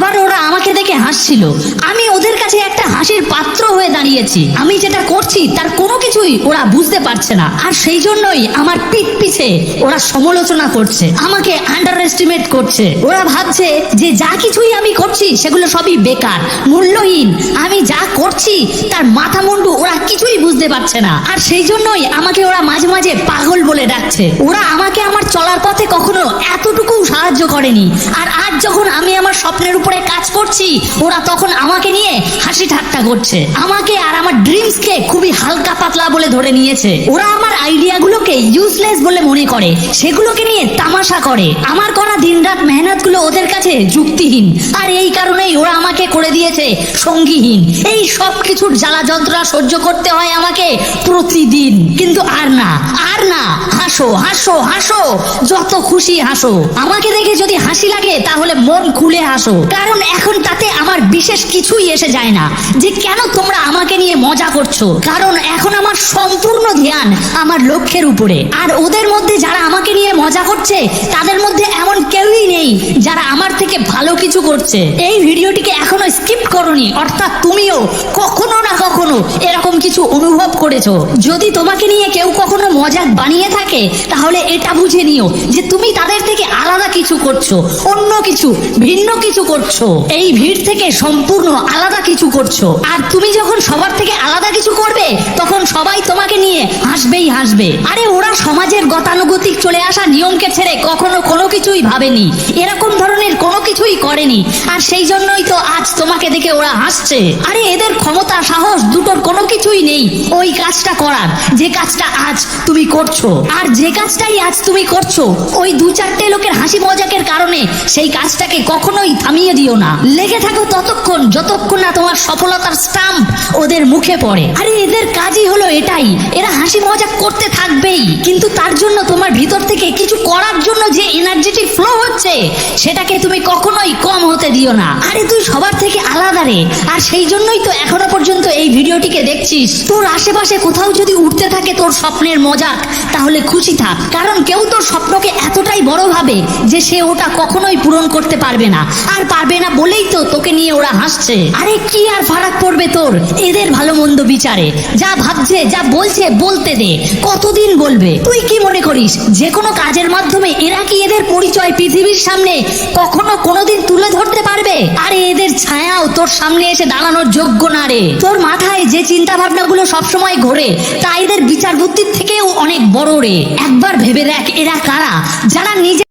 আবার ওরা আমাকে দেখে হাসছিল। আমি ওদের কাছে একটা হাসির পাত্র হয়ে দাঁড়িয়েছি। আমি যেটা করছি তার কোনো কিছুই ওরা বুঝতে পারছে না, আর সেই জন্যই আমার পিঠ পিছে ওরা সমালোচনা করছে, আমাকে আন্ডার এস্টিমেট করছে। ওরা ভাবছে যে যা কিছুই আমি করছি সেগুলো সবই বেকার, মূল্যহীন। আমি যা করছি তার মাথা মুন্ডু ওরা কিছুই বুঝতে পারছে না, আর সেই জন্যই আমাকে ওরা মাঝে মাঝে পাগল বলে ডাকছে। ওরা আমাকে আমার চলার পথে কখনো এতটুকু সাহায্য করেনি, আর আজ যখন আমি আমার স্বপ্নের উপরে কাজ করছি ওরা তখন আমাকে নিয়ে হাসি ঠাট্টা করছে, আমাকে আর আমার ড্রিমসকে খুবই হালকা পাতলা বলে ধরে নিয়েছে। ওরা আমার আইডিয়াগুলোকে ইউজলেস বলে মনে করে, সেগুলোকে নিয়ে তামাশা করে। আমার করা দিনরাত মেহনত গুলো ওদের কাছে যুক্তিহীন, আর এই কারণেই ওরা আমাকে করে দিয়েছে সঙ্গীহীন। এই সব কিছুর জ্বালা যন্ত্রণা সহ্য করতে হয় আমাকে প্রতিদিন। কিন্তু আর না, আর না, হাসো হাসো হাসো, যত খুশি হাসো। আমাকে দেখে যদি হাসি লাগে তাহলে মন খুলে হাসো, কারণ এখন তাতে আমার বিশেষ কিছুই এসে যায় না যে কেন তোমরা আমাকে নিয়ে মজা করছো, কারণ এখন আমার সম্পূর্ণ ধ্যান আমার লক্ষ্যের উপরে। আর ওদের মধ্যে যারা আমাকে নিয়ে মজা করছে তাদের মধ্যে এমন কেউই নেই যারা আমার থেকে ভালো কিছু করছে। এই ভিডিওটিকে এখনো স্কিপ করনি, অর্থাৎ তুমিও কখনো না কখনো এরকম কিছু অনুভব করেছো। যদি তোমাকে নিয়ে কেউ কখনো মজাক বানিয়ে থাকে তাহলে এটা বুঝে নিও যে তুমি তাদের থেকে আলাদা কিছু করছো, অন্য কিছু, ভিন্ন কিছু করছো, এই ভিড় থেকে সম্পূর্ণ আলাদা কিছু করছো। আর তুমি যখন সবার থেকে আলাদা কিছু করবে তখন সবাই তোমাকে নিয়ে হাসবেই হাসবে। আরে ওরা সমাজের গতানুগতিক চলে আসা নিয়মকে ছেড়ে কখনো কোনো কিছুই ভাবেনি, এরকম ধরনের কোনো কিছুই করেনি, আর সেই জন্যই তো আজ তোমাকে দেখে ওরা হাসছে। আরে এদের ক্ষমতা সাহস দুটোর কোনো কিছুই নেই ওই কাজটা করার যে কাজটা আজ তুমি করছো। আর যে কাজটাই আজ তুমি করছো ওই দু চারটে লোকের হাসি মজাকের কারণে সেই কাজটাকে কখনোই থামিয়ে দিও না, লেগে থাকো ততক্ষণ যতক্ষণ না তোমার সফলতার স্টাম্প ওদের মুখে পড়ে। আরে এদের কাজই হলো এটাই, এরা হাসি মজাক করতে থাকবেই, কিন্তু তার জন্য তোমার ভিতর থেকে কিছু করার জন্য যে এনার্জেটিক ফ্লো হচ্ছে সেটাকে তুমি কখনোই কম হতে দিও না। আরে তুই সবার থেকে আলাদা রে, আর সেই জন্যই তো এখনো পর্যন্ত এই ভিডিওটিকে দেখছিস। তোর আশেপাশে কোথাও যদি উঠতে থাকে তোর স্বপ্নের মজাক তাহলে খুশি থাক, কারণ কেউ তোর স্বপ্নকে এতটাই বড় ভাবে যে সে ওটা কখনোই পূরণ করতে পারবে না, আর পারবে না বলেই তো তোকে নিয়ে ওরা হাসছে। আরে কি আর ফারাক পড়বে তোর এদের ভালো মন্দ বিচারে? যা ভাবছে যা বলছে বলতে দে, কতদিন বলবে? তুই কি মনে করিস যে কোনো কাজের মাধ্যমে এরা কি এদের পরিচয় পৃথিবীর সামনে কখনো কোনোদিন তুলে ধরতে পারবে? আরে এদের ছায়াও তোর সামনে এসে দাঁড়ানোর যোগ্য না রে। তোর মাথায় যে চিন্তা ভাবনাগুলো সবসময় ঘোরে তা এদের বিচার বুদ্ধির থেকেও অনেক বড় রে। একবার ভেবে দেখ এরা কারা, যারা নিজে